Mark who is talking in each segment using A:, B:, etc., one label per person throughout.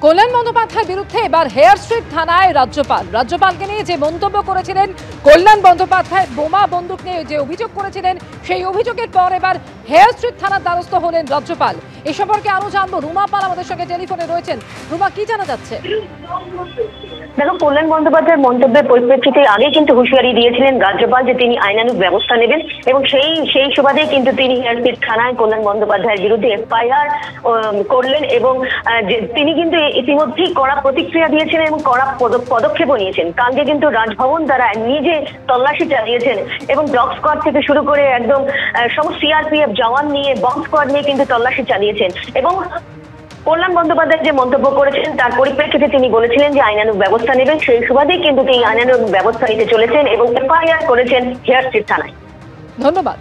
A: কল্যাণ বন্দ্যোপাধ্যায়ের বিরুদ্ধে এবার হেয়ার স্ট্রিট থানায় রাজ্যপালকে নিয়ে যে মন্তব্য করেছিলেন কল্যাণ বন্দ্যোপাধ্যায়, বোমা বন্দুক নিয়ে যে অভিযোগ করেছিলেন, সেই অভিযোগের পর এবার হেয়ার স্ট্রিট থানার দ্বারস্থ হলেন রাজ্যপাল। এ সম্পর্কে আরো জানবো, রুমা পাল আমাদের সঙ্গে টেলিফোনে রয়েছেন। রুমা, কি জানা যাচ্ছে?
B: দেখো, কল্যাণ বন্দ্যোপাধ্যায়ের মন্তব্যের পরিপ্রেক্ষিতে আগে কিন্তু হুঁশিয়ারি দিয়েছিলেন রাজ্যপাল যে তিনি আইনানুগ ব্যবস্থা নেবেন, এবং সেই সুবাদে কিন্তু তিনি হেয়ার স্ট্রিট থানায় কল্যাণ বন্দ্যোপাধ্যায়ের বিরুদ্ধে এফআইআর করলেন, এবং তিনি কিন্তু ইতিমধ্যেই কড়া প্রতিক্রিয়া দিয়েছেন এবং কড়া পদক্ষেপও নিয়েছেন। কালকে কিন্তু রাজভবন দ্বারা নিজে তল্লাশি চালিয়েছেন, এবং ডগ স্কোয়াড থেকে শুরু করে একদম সমস্ত সিআরপিএফ জওয়ান নিয়ে, বম্ব স্কোয়াড নিয়ে কিন্তু তল্লাশি চালিয়েছেন। এবং কল্যাণ বন্দ্যোপাধ্যায় যে মন্তব্য করেছেন তার পরিপ্রেক্ষিতে তিনি বলেছিলেন যে আইনানুগ ব্যবস্থা নেবেন, সেই সুবাদেই কিন্তু তিনি আইনানুগ ব্যবস্থা নিতে চলেছেন এবং এফআইআর করেছেন হেয়ার স্ট্রিট থানায়।
A: ধন্যবাদ।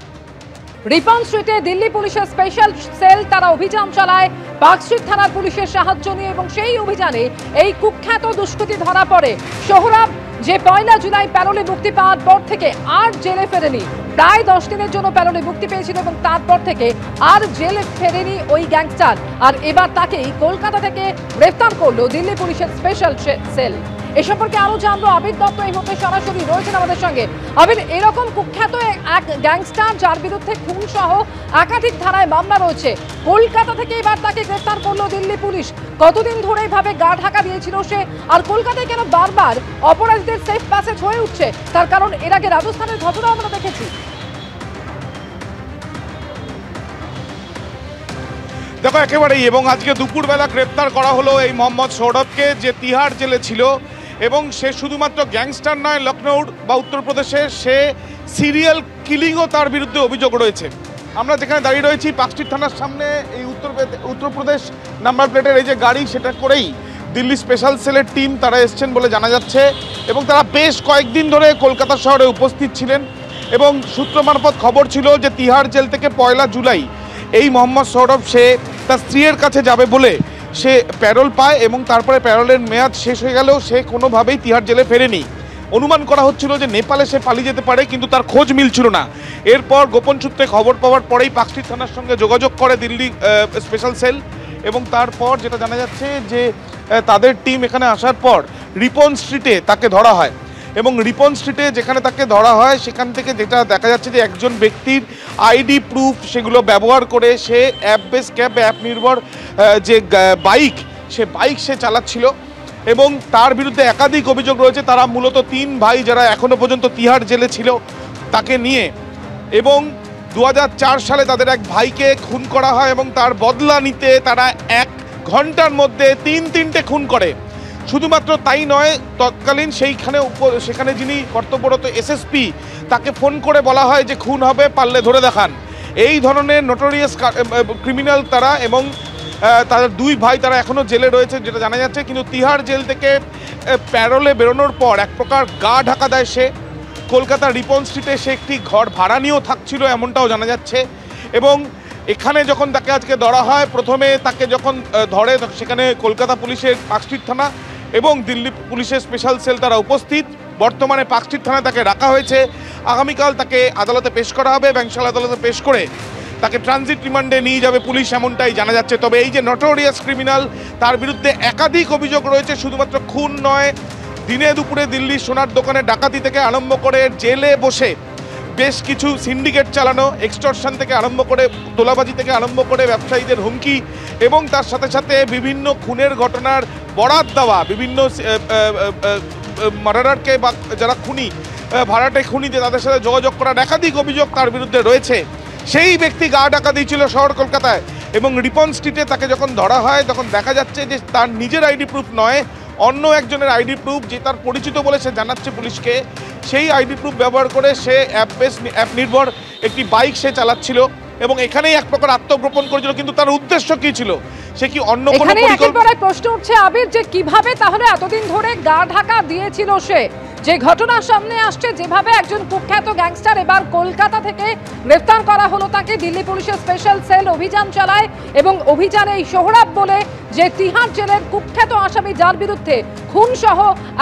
A: রিপন স্ট্রিটে দিল্লি পুলিশের স্পেশাল সেল তারা অভিযান চালায় পার্কস্ট্রিট থানার পুলিশের সাহায্য নিয়ে, এবং সেই অভিযানে এই কুখ্যাত দুষ্কৃতী ধরা পড়ে সোহরাব, যে 1 জুলাই প্যারোলে মুক্তি পাওয়ার পর থেকে আর জেলে ফেরেনি। প্রায় 10 দিনের জন্য প্যারোলে মুক্তি পেয়েছিল এবং তারপর থেকে আর জেলে ফেরেনি ওই গ্যাংস্টার। আর এবার তাকেই কলকাতা থেকে গ্রেফতার করলো দিল্লি পুলিশের স্পেশাল সেল। এ সম্পর্কে আরো জানবো, আবির দত্ত এই মুহূর্তে সরাসরি রয়েছেন আমাদের সঙ্গে। আবির, এরকম কুখ্যাত এক গ্যাংস্টার যার বিরুদ্ধে খুন সহ একাধিক ধারায় মামলা রয়েছে, কলকাতা থেকে এবার তাকে গ্রেফতার করলো দিল্লি পুলিশ। কতদিন ধরে এইভাবে গা ঢাকা দিয়েছিল সে, আর কলকাতায় কেন বারবার অপরাধীদের সেফ প্যাসেজ হয়ে উঠছে? তার কারণ এর আগে রাজস্থানের ঘটনা আমরা দেখেছি।
C: দেখো, একেবারেই, এবং আজকে দুপুরবেলা গ্রেপ্তার করা হলো এই মোহাম্মদ সৌরভকে, যে তিহাড় জেলে ছিল, এবং সে শুধুমাত্র গ্যাংস্টার নয়, লখনৌর বা উত্তরপ্রদেশে সে সিরিয়াল কিলিংও তার বিরুদ্ধে অভিযোগ রয়েছে। আমরা যেখানে দাঁড়িয়ে রয়েছি পার্কস্ট্রিট থানার সামনে, এই উত্তরপ্রদেশ নাম্বার প্লেটের এই যে গাড়ি, সেটা করেই দিল্লি স্পেশাল সেলের টিম তারা এসছেন বলে জানা যাচ্ছে, এবং তারা বেশ কয়েকদিন ধরে কলকাতা শহরে উপস্থিত ছিলেন। এবং সূত্র মারফত খবর ছিল যে তিহাড় জেল থেকে 1 জুলাই এই মোহাম্মদ সৌরভ সে তার স্ত্রীর কাছে যাবে বলে সে প্যারোল পায়, এবং তারপরে প্যারোলের মেয়াদ শেষ হয়ে গেলেও সে কোনোভাবেই তিহাড় জেলে ফেরেনি। অনুমান করা হচ্ছিল যে নেপালে সে পালিয়ে যেতে পারে, কিন্তু তার খোঁজ মিলছিল না। এরপর গোপন সূত্রে খবর পাওয়ার পরেই পার্কস্ট্রিট থানার সঙ্গে যোগাযোগ করে দিল্লি স্পেশাল সেল, এবং তারপর যেটা জানা যাচ্ছে যে তাদের টিম এখানে আসার পর রিপন স্ট্রিটে তাকে ধরা হয়, এবং রিপন স্ট্রিটে যেখানে তাকে ধরা হয় সেখান থেকে যেটা দেখা যাচ্ছে যে একজন ব্যক্তির আইডি প্রুফ সেগুলো ব্যবহার করে সে অ্যাপ বেস ক্যাব, অ্যাপ নির্ভর যে বাইক, সে বাইক সে চালাচ্ছিল, এবং তার বিরুদ্ধে একাধিক অভিযোগ রয়েছে। তারা মূলত 3 ভাই যারা এখনো পর্যন্ত তিহাড় জেলে ছিল তাকে নিয়ে, এবং 2004 সালে তাদের এক ভাইকে খুন করা হয়, এবং তার বদলা নিতে তারা 1 ঘন্টার মধ্যে 3-3টে খুন করে। শুধুমাত্র তাই নয়, তৎকালীন সেখানে যিনি কর্তব্যরত এসএসপি, তাকে ফোন করে বলা হয় যে খুন হবে, পারলে ধরে দেখান। এই ধরনের নোটোরিয়াস ক্রিমিনাল তারা, এবং তাদের 2 ভাই তারা এখনও জেলে রয়েছে যেটা জানা যাচ্ছে। কিন্তু তিহাড় জেল থেকে প্যারোলে বেরোনোর পর এক প্রকার গা ঢাকা দেয় সে। কলকাতার রিপন স্ট্রিটে সে একটি ঘর ভাড়া নিয়েও থাকছিল এমনটাও জানা যাচ্ছে। এবং এখানে যখন তাকে আজকে ধরা হয়, প্রথমে তাকে যখন ধরে সেখানে কলকাতা পুলিশের পার্কস্ট্রিট থানা এবং দিল্লি পুলিশের স্পেশাল সেল তারা উপস্থিত। বর্তমানে পার্কস্ট্রিট থানায় তাকে রাখা হয়েছে। আগামীকাল তাকে আদালতে পেশ করা হবে, ব্যাংশাল আদালতে পেশ করে তাকে ট্রানজিট রিমান্ডে নিয়ে যাবে পুলিশ, এমনটাই জানা যাচ্ছে। তবে এই যে নটোরিয়াস ক্রিমিনাল, তার বিরুদ্ধে একাধিক অভিযোগ রয়েছে। শুধুমাত্র খুন নয়, দিনে দুপুরে দিল্লির সোনার দোকানে ডাকাতি থেকে আরম্ভ করে জেলে বসে বেশ কিছু সিন্ডিকেট চালানো, এক্সটর্শন থেকে আরম্ভ করে তোলাবাজি থেকে আরম্ভ করে ব্যবসায়ীদের হুমকি, এবং তার সাথে সাথে বিভিন্ন খুনের ঘটনার বরাত দেওয়া, বিভিন্ন মার্ডারারকে বা যারা খুনি, ভাড়াটে খুনিতে তাদের সাথে যোগাযোগ করার একাধিক অভিযোগ তার বিরুদ্ধে রয়েছে। সেই ব্যক্তি গা ঢাকা দিয়েছিল শহর কলকাতায়, এবং রিপন স্ট্রিটে তাকে যখন ধরা হয় তখন দেখা যাচ্ছে যে তার নিজের আইডি প্রুফ নয়, অন্য একজনের আইডি প্রুফ, যে তার পরিচিত বলে সে জানাচ্ছে পুলিশকে, সেই আইডি প্রুফ ব্যবহার করে সে অ্যাপ নির্ভর একটি বাইক সে চালাচ্ছিল, এবং এখানেই এক প্রকার আত্মগোপন করেছিল। কিন্তু তার উদ্দেশ্য কি ছিল? সে কি অন্য কোনো পরিকল্পনা?
A: প্রশ্ন উঠছে আবির, যে কিভাবে তাহলে এতদিন ধরে গা ঢাকা দিয়েছিল সে? যে ঘটনা সামনে আসছে, যেভাবে একজন কুখ্যাত গ্যাংস্টার এবার কলকাতা থেকে গ্রেফতার করা হলো, তাকে দিল্লি পুলিশের স্পেশাল সেল অভিযান চালায়, এবং অভিযানে এই সোহরাব বলে যে তিহাড় জেলের কুখ্যাত আসামি যার বিরুদ্ধে খুন সহ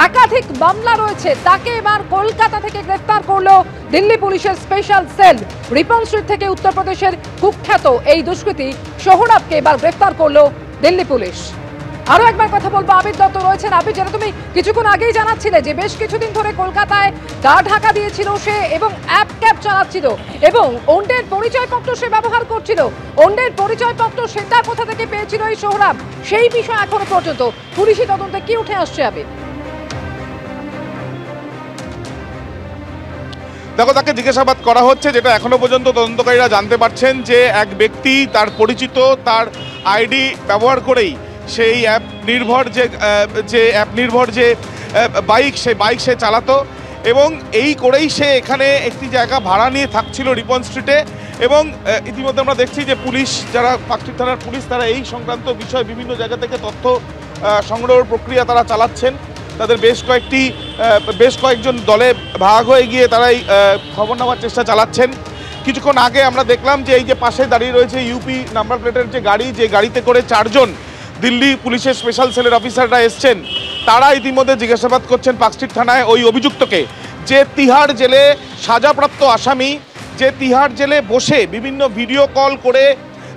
A: একাধিক মামলা রয়েছে, তাকে এবার কলকাতা থেকে গ্রেফতার করলো দিল্লি পুলিশের স্পেশাল সেল। রিপন স্ট্রিট থেকে উত্তরপ্রদেশের কুখ্যাত এই দুষ্কৃতী সোহরাবকে এবার গ্রেফতার করলো দিল্লি পুলিশ। আরো একবার কথা বলবো, আবির দত্ত রয়েছেন। আবির, যেটা তুমি কিছুক্ষণ আগেই জানাচ্ছিলে যে বেশ কিছুদিন ধরে কলকাতায় গা ঢাকা দিয়েছিল সে এবং অ্যাপ ক্যাব চালাচ্ছিল এবং অন্যের পরিচয়পত্র সে ব্যবহার করছিল, অন্যের পরিচয়পত্র সেটা কোথা থেকে পেয়েছিল এই সোহরাব, সেই বিষয় এখনো পর্যন্ত পুলিশি তদন্তে কি উঠে আসছে আবির?
C: দেখো, তাকে জিজ্ঞাসাবাদ করা হচ্ছে, যেটা এখনো পর্যন্ত তদন্তকারীরা জানতে পারছেন যে এক ব্যক্তি তার পরিচিত তার আইডি ব্যবহার করেই সেই অ্যাপ নির্ভর যে বাইক সে চালাতো এবং এই করেই সে এখানে একটি জায়গা ভাড়া নিয়ে থাকছিল রিপন স্ট্রিটে। এবং ইতিমধ্যে আমরা দেখছি যে পুলিশ, যারা পার্কস্ট্রিট থানার পুলিশ, তারা এই সংক্রান্ত বিষয়ে বিভিন্ন জায়গা থেকে তথ্য সংগ্রহের প্রক্রিয়া তারা চালাচ্ছেন। তাদের বেশ কয়েকজন দলে ভাগ হয়ে গিয়ে তারা এই খবর নেওয়ার চেষ্টা চালাচ্ছেন। কিছুক্ষণ আগে আমরা দেখলাম যে এই যে পাশে দাঁড়িয়ে রয়েছে ইউপি নাম্বার প্লেটের যে গাড়িতে করে 4 জন দিল্লি পুলিশের স্পেশাল সেলের অফিসাররা এসছেন, তারা ইতিমধ্যে জিজ্ঞাসাবাদ করছেন পার্কস্ট্রিট থানায় ওই অভিযুক্তকে, যে তিহাড় জেলে সাজাপ্রাপ্ত আসামি, যে তিহাড় জেলে বসে বিভিন্ন ভিডিও কল করে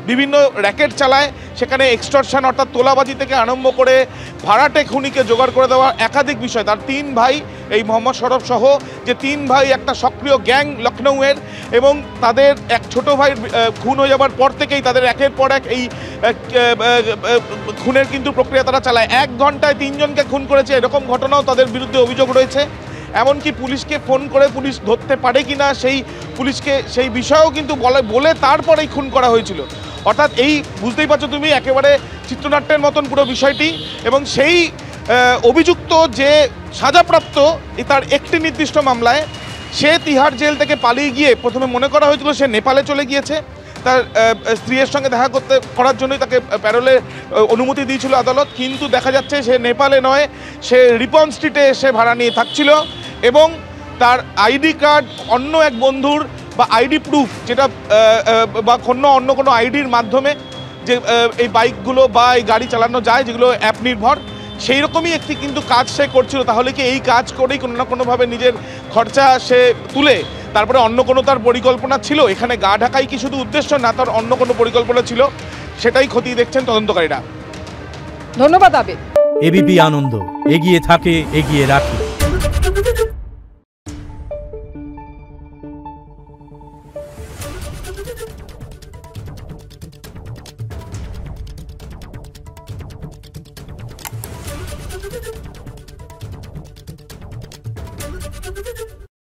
C: বিভিন্ন র্যাকেট চালায়, সেখানে এক্সটর্শন অর্থাৎ তোলাবাজি থেকে আরম্ভ করে ভাড়াটে খুনিকে জোগাড় করে দেওয়া একাধিক বিষয়। তার 3 ভাই, এই মোহাম্মদ সৌরভ সহ যে 3 ভাই একটা সক্রিয় গ্যাং লখনৌয়ের, এবং তাদের এক ছোট ভাই খুন হয়ে যাওয়ার পর থেকেই তাদের একের পর এক এই খুনের কিন্তু প্রক্রিয়া তারা চালায়। 1 ঘন্টায় 3 জনকে খুন করেছে, এরকম ঘটনাও তাদের বিরুদ্ধে অভিযোগ রয়েছে। এমনকি পুলিশকে ফোন করে পুলিশ ধরতে পারে কিনা সেই বিষয়েও কিন্তু বলে তারপরেই খুন করা হয়েছিল। অর্থাৎ এই বুঝতেই পারছো তুমি, একেবারে চিত্রনাট্যের মতন পুরো বিষয়টি। এবং সেই অভিযুক্ত যে সাজাপ্রাপ্ত তার একটি নির্দিষ্ট মামলায় সে তিহাড় জেল থেকে পালিয়ে গিয়ে প্রথমে মনে করা হয়েছিল সে নেপালে চলে গিয়েছে, তার স্ত্রীর সঙ্গে দেখা করার জন্যই তাকে প্যারোলে অনুমতি দিয়েছিল আদালত। কিন্তু দেখা যাচ্ছে সে নেপালে নয়, সে রিপন স্ট্রিটে এসে ভাড়া নিয়ে থাকছিল এবং তার আইডি কার্ড অন্য এক বন্ধুর বা আইডি প্রুফ, যেটা বা অন্য কোনো আইডির মাধ্যমে যে এই বাইকগুলো বা এই গাড়ি চালানো যায়, যেগুলো অ্যাপ নির্ভর, সেই রকমই একটি কিন্তু কাজ সে করছিল। তাহলে কি এই কাজ করেই কোনো না কোনোভাবে নিজের খরচা সে তুলে তারপরে অন্য কোনো তার পরিকল্পনা ছিল? এখানে গা ঢাকাই কি শুধু উদ্দেশ্য না, তার অন্য কোনো পরিকল্পনা ছিল? সেটাই খতিয়ে দেখছেন তদন্তকারীরা।
A: ধন্যবাদ আবির।
D: এবিপি আনন্দ, এগিয়ে থাকে, এগিয়ে রাখে।